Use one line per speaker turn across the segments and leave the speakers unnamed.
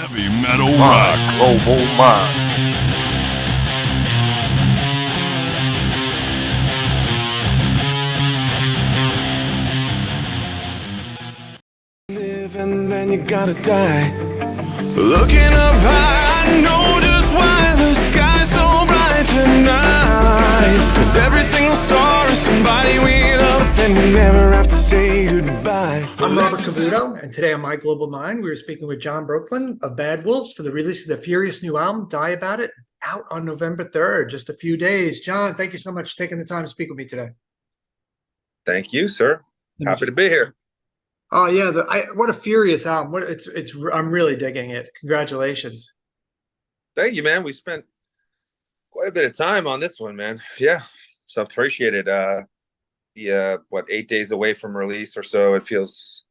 Heavy metal rock.
Global mind.
Live and then you gotta die. Looking up high, I know just why the sky's so bright tonight. 'Cause every single star is somebody we love, and we never have to say goodbye.
I'm Robert Cavuto, and today on My Global Mind, we are speaking with John Boecklin of Bad Wolves for the release of the furious new album, Die About It, out on November 3rd, just a few days. John, thank you so much for taking the time to speak with me today.
Thank you, sir. Happy to be here.
Oh yeah, what a furious album! I'm really digging it. Congratulations.
Thank you, man. We spent quite a bit of time on this one, man. Yeah, so appreciate it. 8 days away from release or so. It feels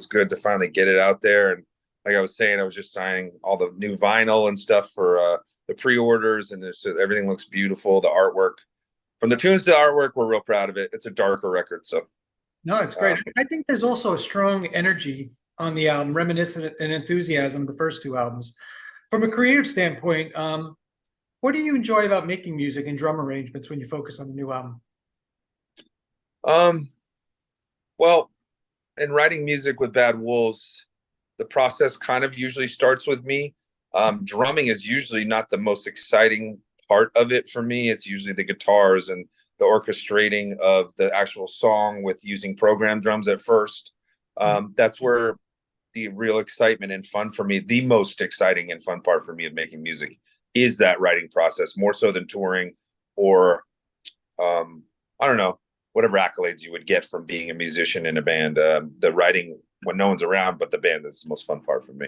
good to finally get it out there. And like I was saying, I was just signing all the new vinyl and stuff for the pre-orders, and everything looks beautiful. The artwork, from the tunes to the artwork, we're real proud of it. It's a darker record, so.
No, it's great. I think there's also a strong energy on the album, reminiscent and enthusiasm of the first two albums. From a creative standpoint, what do you enjoy about making music and drum arrangements when you focus on the new album?
Well, in writing music with Bad Wolves, the process kind of usually starts with me. Drumming is usually not the most exciting part of it for me. It's usually the guitars and the orchestrating of the actual song with using program drums at first. That's where the real excitement and fun for me, the most exciting and fun part for me of making music, is that writing process, more so than touring or, I don't know, whatever accolades you would get from being a musician in a band. The writing when no one's around, but the band, is the most fun part for me.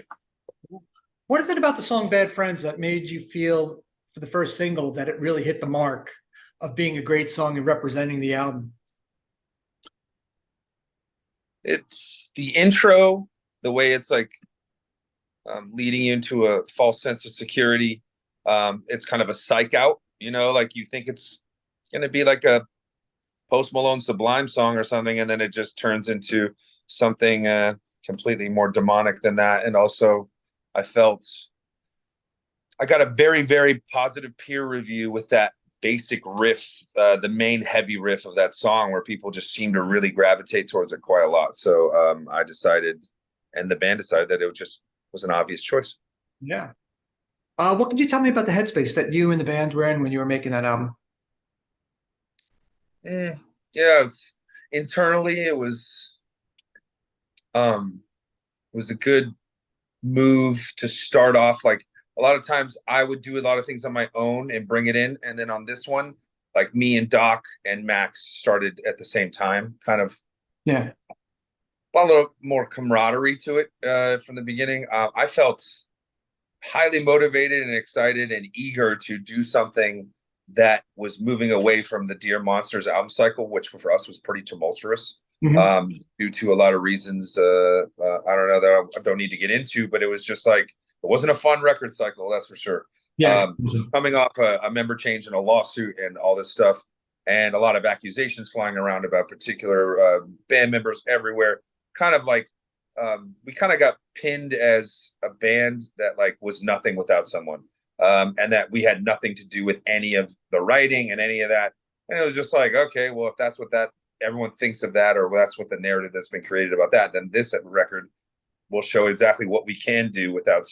What is it about the song Bad Friends that made you feel, for the first single, that it really hit the mark of being a great song and representing the album?
It's the intro, the way it's like leading you into a false sense of security. It's kind of a psych out, like you think it's going to be like a Post Malone Sublime song or something, and then it just turns into something completely more demonic than that. And also, I got a very, very positive peer review with that basic riff, the main heavy riff of that song, where people just seem to really gravitate towards it quite a lot. So I decided, and the band decided, that it was an obvious choice.
Yeah. What could you tell me about the headspace that you and the band were in when you were making that album?
Yeah, internally it was a good move to start off. Like, a lot of times I would do a lot of things on my own and bring it in. And then on this one, like, me and Doc and Max started at the same time, kind of.
Yeah.
A little more camaraderie to it from the beginning. I felt highly motivated and excited and eager to do something that was moving away from the Dear Monsters album cycle, which for us was pretty tumultuous.
Mm-hmm.
Due to a lot of reasons. I don't know, that I don't need to get into, but it was just like, it wasn't a fun record cycle, that's for sure.
Yeah.
Coming off a member change and a lawsuit and all this stuff, and a lot of accusations flying around about particular band members everywhere, kind of like we kind of got pinned as a band that like was nothing without someone, and that we had nothing to do with any of the writing and any of that. And it was just like, okay, well, if that's what everyone thinks of that, or that's what the narrative that's been created about that, then this record will show exactly what we can do without,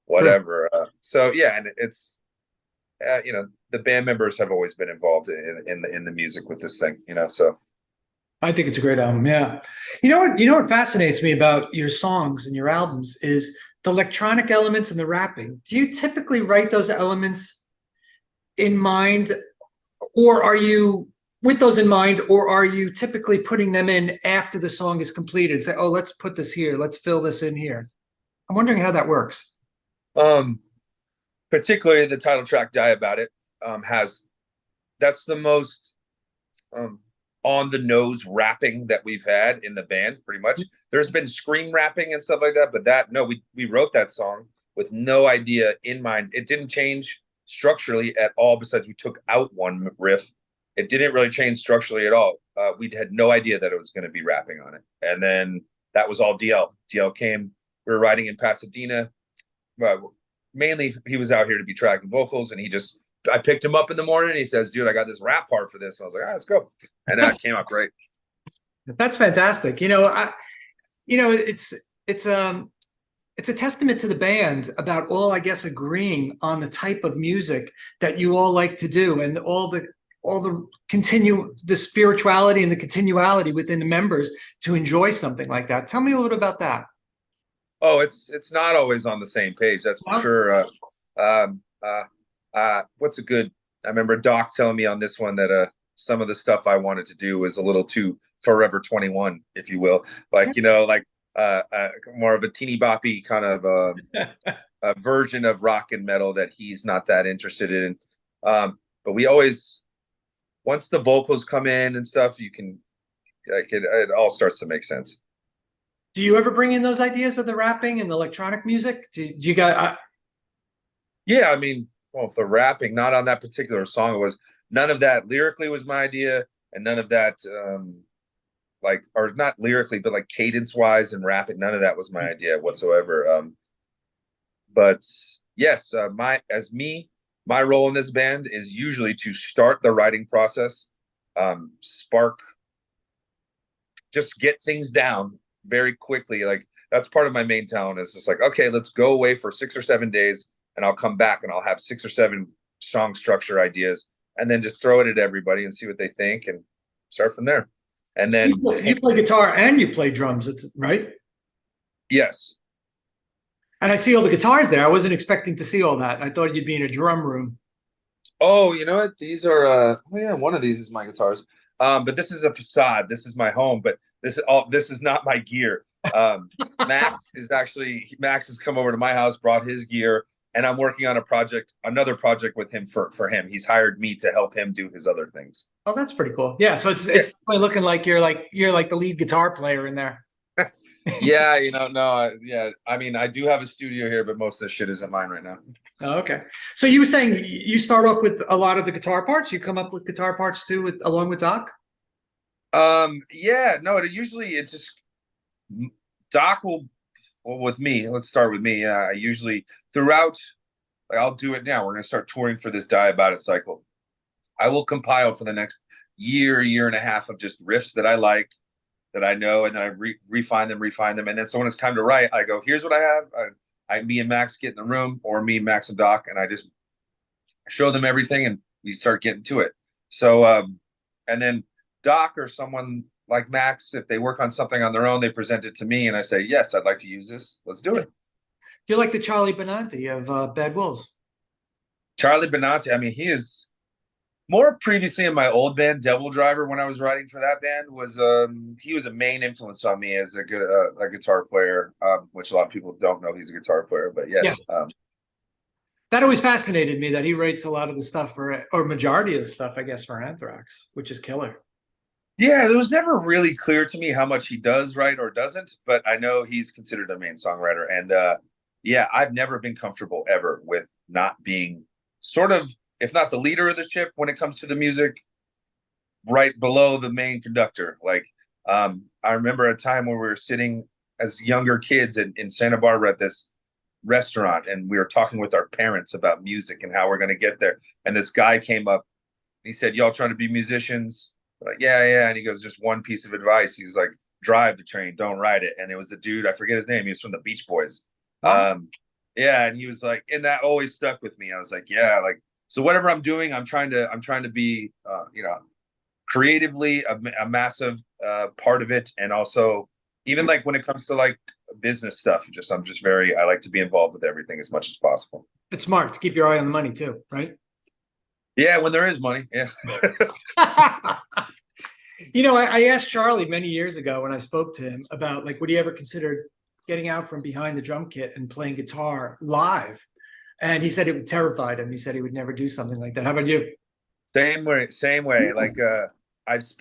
whatever. So yeah, and it's, the band members have always been involved in the music with this thing, so.
I think it's a great album. Yeah. You know what fascinates me about your songs and your albums is the electronic elements and the rapping. Do you typically write those elements in mind, or are you with those in mind, or are you typically putting them in after the song is completed? Say, oh, let's put this here, let's fill this in here. I'm wondering how that works.
Particularly the title track, Die About It, that's the most on the nose rapping that we've had in the band, pretty much. There's been scream rapping and stuff like that, but we wrote that song with no idea in mind. It didn't change structurally at all, besides we took out one riff. It didn't really change structurally at all. We had no idea that it was going to be rapping on it. And then that was all DL. DL came, we were riding in Pasadena. well, mainly he was out here to be tracking vocals, and I picked him up in the morning and he says, dude, I got this rap part for this. And I was like, all right, let's go. And that came out great.
That's fantastic. It's a testament to the band about all, I guess, agreeing on the type of music that you all like to do, and all the spirituality and the continuality within the members to enjoy something like that. Tell me a little bit about that.
Oh, it's not always on the same page, that's for sure. What's a good? I remember Doc telling me on this one that some of the stuff I wanted to do was a little too Forever 21, if you will, like more of a teeny boppy kind of a version of rock and metal that he's not that interested in. But we always, once the vocals come in and stuff, you can it all starts to make sense.
Do you ever bring in those ideas of the rapping and the electronic music? Do you guys?
Yeah, I mean, well, the rapping, not on that particular song. It was none of that lyrically was my idea, and none of that, or not lyrically, but like cadence wise and rapping, none of that was my idea whatsoever. But yes, my role in this band is usually to start the writing process, just get things down very quickly. Like that's part of my main talent, is just like, okay, let's go away for 6 or 7 days and I'll come back and I'll have 6 or 7 song structure ideas, and then just throw it at everybody and see what they think and start from there. And then
you play guitar and you play drums, right?
Yes.
And I see all the guitars there. I wasn't expecting to see all that. I thought you'd be in a drum room.
Oh, you know what? These are one of these is my guitars. But this is a facade. This is my home, but this is not my gear. Max has come over to my house, brought his gear, and I'm working on another project with him for him. He's hired me to help him do his other things.
Oh, that's pretty cool. Yeah, so it's definitely looking like you're like the lead guitar player in there.
Yeah, yeah. I mean, I do have a studio here, but most of the shit isn't mine right now.
Oh, okay. So you were saying you start off with a lot of the guitar parts. You come up with guitar parts too, along with Doc.
Yeah, no. It's just Doc will. Well, with me, let's start with me. I usually throughout, like I'll do it now. We're gonna start touring for this Die About It cycle. I will compile for the next year and a half of just riffs that I like, that I know, and then I refine them, and then so when it's time to write, I go, here's what I have. Me and Max get in the room, or me, Max, and Doc, and I just show them everything, and we start getting to it. So, and then Doc or someone like Max, if they work on something on their own, they present it to me, and I say, yes, I'd like to use this. Let's do it.
You're like the Charlie Benanti of Bad Wolves.
Charlie Benanti, I mean, he is more previously in my old band, Devil Driver, when I was writing for that band, he was a main influence on me as a guitar player, which a lot of people don't know he's a guitar player, but yes. Yeah.
That always fascinated me, that he writes a lot of the stuff or majority of the stuff, I guess, for Anthrax, which is killer.
Yeah, it was never really clear to me how much he does write or doesn't, but I know he's considered a main songwriter. And yeah, I've never been comfortable ever with not being sort of, if not the leader of the ship when it comes to the music, right below the main conductor. Like, I remember a time when we were sitting as younger kids in Santa Barbara at this restaurant, and we were talking with our parents about music and how we're going to get there. And this guy came up, he said, y'all trying to be musicians? We're like, yeah. And he goes, just one piece of advice. He was like, drive the train, don't ride it. And it was the dude, I forget his name. He was from the Beach Boys. Yeah. And he was like, and that always stuck with me. I was like, yeah, like, so whatever I'm doing, I'm trying to be, creatively a massive part of it. And also even like when it comes to like business stuff, I like to be involved with everything as much as possible.
It's smart to keep your eye on the money too, right?
Yeah, when there is money. Yeah.
I asked Charlie many years ago when I spoke to him about, like, would he ever consider getting out from behind the drum kit and playing guitar live? And he said it terrified him. He said he would never do something like that. How about you?
Same way. Like, let's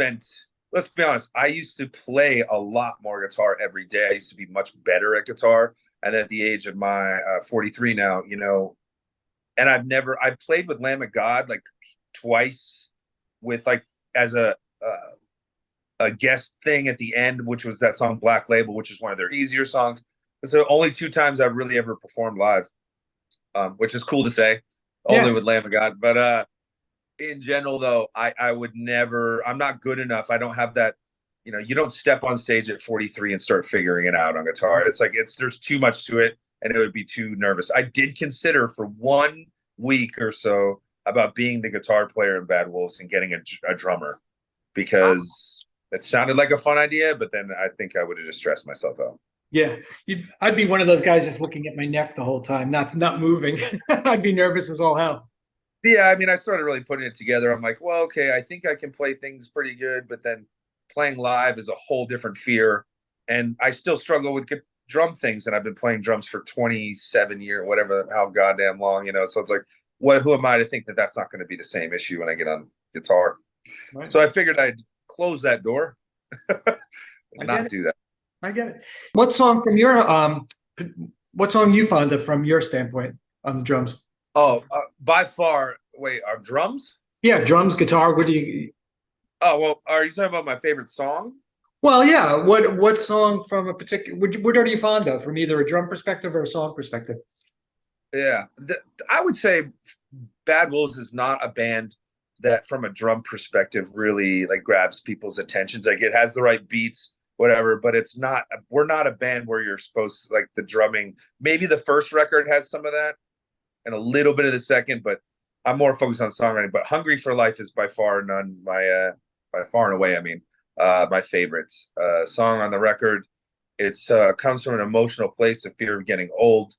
be honest, I used to play a lot more guitar every day. I used to be much better at guitar. And at the age of my 43 now, and I've played with Lamb of God like twice, with like as a guest thing at the end, which was that song Black Label, which is one of their easier songs. So only 2 times I've really ever performed live, which is cool to say. Only
Yeah.
with Lamb of God, but in general, though, I would never. I'm not good enough. I don't have that. You know, you don't step on stage at 43 and start figuring it out on guitar. It's like there's too much to it, and it would be too nervous. I did consider for 1 week or so about being the guitar player in Bad Wolves and getting a drummer because it sounded like a fun idea, but then I think I would have just stressed myself out.
Yeah, I'd be one of those guys just looking at my neck the whole time, not moving. I'd be nervous as all hell.
Yeah, I mean, I started really putting it together. I'm like, well, okay, I think I can play things pretty good, but then playing live is a whole different fear. And I still struggle with drum things, and I've been playing drums for 27 years, whatever, how goddamn long, you know. So it's like, who am I to think that that's not going to be the same issue when I get on guitar?
Right.
So I figured I'd close that door, not do that.
I get it. What song from your what song you found it from your standpoint on the drums?
Oh, by far. Wait, are drums?
Yeah, drums, guitar. What do you?
Oh, well, are you talking about my favorite song?
Well, yeah. What song from a particular? What are you fond of from either a drum perspective or a song perspective?
Yeah, I would say Bad Wolves is not a band that, from a drum perspective, really like grabs people's attentions. Like it has the right beats, whatever, but it's not. We're not a band where you're supposed to, like, the drumming. Maybe the first record has some of that, and a little bit of the second, but I'm more focused on songwriting. But "Hungry for Life" is by far by far and away, I mean, my favorite song on the record. It's comes from an emotional place of fear of getting old,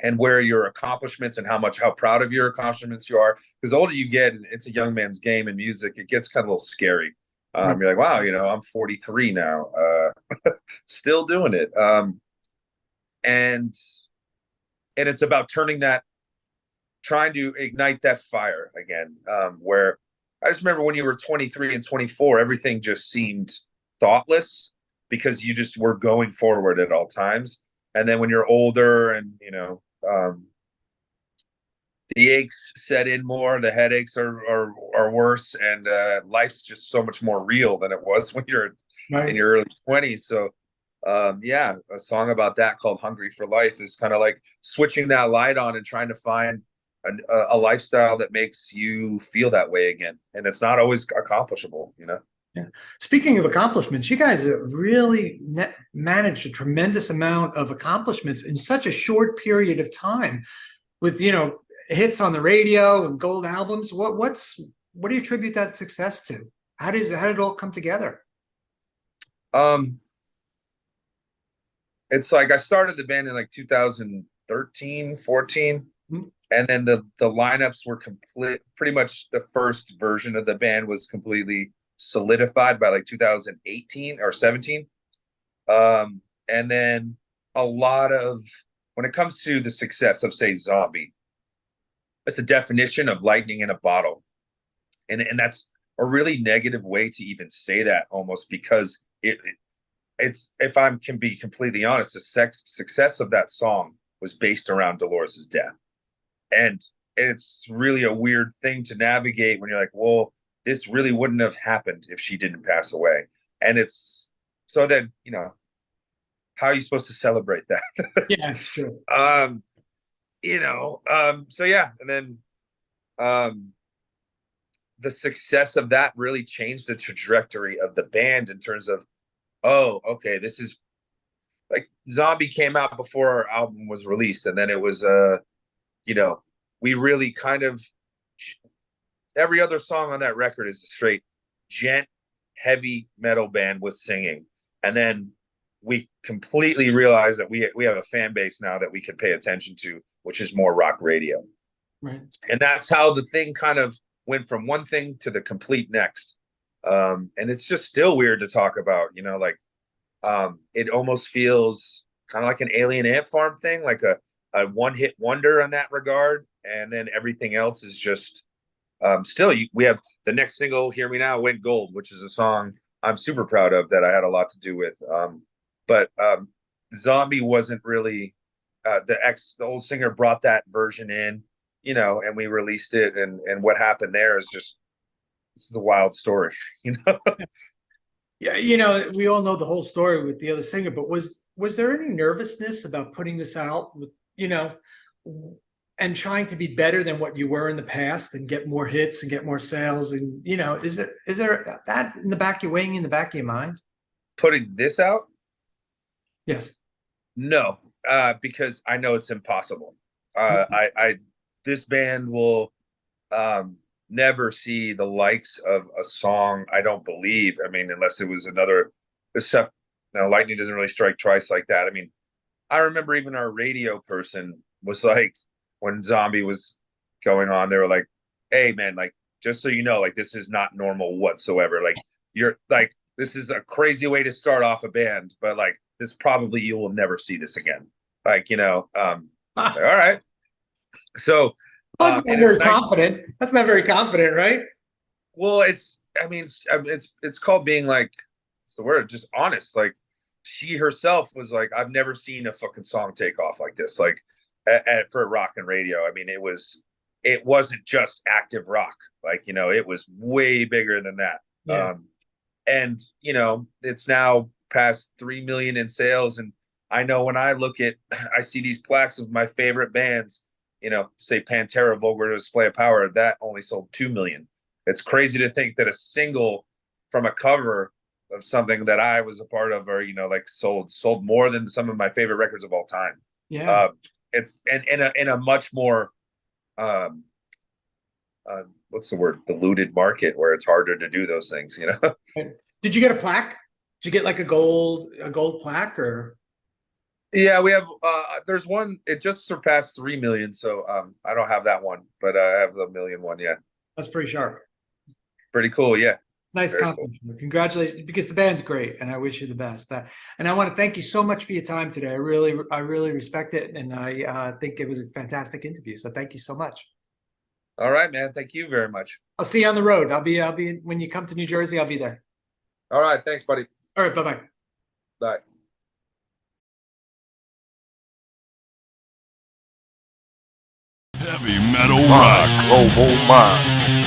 and where your accomplishments and how proud of your accomplishments you are. Because the older you get, and it's a young man's game in music, it gets kind of a little scary. You're like, wow, you know, I'm 43 now, still doing it. And it's about trying to ignite that fire again. Where I just remember when you were 23 and 24, everything just seemed thoughtless because you just were going forward at all times. And then when you're older and, you know, the aches set in more, the headaches are worse, and life's just so much more real than it was when you're in your early 20s. So yeah, a song about that called "Hungry for Life" is kind of like switching that light on and trying to find a lifestyle that makes you feel that way again. And it's not always accomplishable, you know.
Yeah. Speaking of accomplishments, you guys have really managed a tremendous amount of accomplishments in such a short period of time, with, you know, hits on the radio and gold albums. What do you attribute that success to? How did it all come together?
It's like I started the band in like 2013, 14. And then the lineups were complete. Pretty much the first version of the band was completely solidified by like 2018 or 17. And then a lot of, when it comes to the success of, say, Zombie, it's a definition of lightning in a bottle. And that's a really negative way to even say that, almost, because it's, if I can be completely honest, the success of that song was based around Dolores's death. And it's really a weird thing to navigate when you're like, well, this really wouldn't have happened if she didn't pass away. And it's so then, you know, how are you supposed to celebrate that?
Yeah, it's true.
You know, so yeah. And then the success of that really changed the trajectory of the band in terms of, oh, okay, this is like Zombie came out before our album was released. And then it was, you know, we really kind of, every other song on that record is a straight gent, heavy metal band with singing. And then we completely realized that we have a fan base now that we can pay attention to, which is more rock radio.
Right.
And that's how the thing kind of went from one thing to the complete next. And it's just still weird to talk about, you know, like it almost feels kind of like an Alien Ant Farm thing, like a one-hit wonder in that regard. And then everything else is just still, we have the next single, "Hear Me Now," went gold, which is a song I'm super proud of that I had a lot to do with. But Zombie wasn't really the old singer brought that version in, you know, and we released it, and what happened there is just, this is the wild story, you know.
Yeah, you know, we all know the whole story with the other singer, but was was there any nervousness about putting this out, you know, and trying to be better than what you were in the past and get more hits and get more sales? And, you know, is there that in the back, you're weighing in the back of your mind?
Putting this out?
Yes.
No, because I know it's impossible. This band will never see the likes of a song. I don't believe. I mean, unless it was another, except lightning doesn't really strike twice like that. I mean, I remember even our radio person was like, when Zombie was going on, they were like, "Hey, man, like, just so you know, like, this is not normal whatsoever. Like, you're like, this is a crazy way to start off a band, but like, this probably you will never see this again." Like, like, all right. So
Well, that's not very confident. That's not very confident, right?
Well, it's called being like, it's the word, just honest. Like, she herself was like, I've never seen a fucking song take off like this. Like, for rock and radio. I mean, it wasn't just active rock. Like, it was way bigger than that.
Yeah.
And it's now past 3 million in sales. And I know when I see these plaques of my favorite bands, say Pantera, Vulgar Display of Power, that only sold 2 million. It's crazy to think that a single from a cover of something that I was a part of, or like sold more than some of my favorite records of all time.
Yeah.
It's in a much more what's the word, diluted market, where it's harder to do those things.
Did you get a plaque? Did you get like a gold plaque? Or
yeah, we have there's one. It just surpassed 3 million, so I don't have that one, but I have the million one. Yeah,
that's pretty sharp.
Pretty cool. Yeah,
it's nice compliment. Cool. Congratulations, because the band's great, and I wish you the best. And I want to thank you so much for your time today. I really respect it, and I think it was a fantastic interview. So thank you so much.
All right, man. Thank you very much.
I'll see you on the road. I'll be when you come to New Jersey. I'll be there.
All right. Thanks, buddy.
All right. Bye-bye.
Bye.
Heavy metal rock.
Global mind.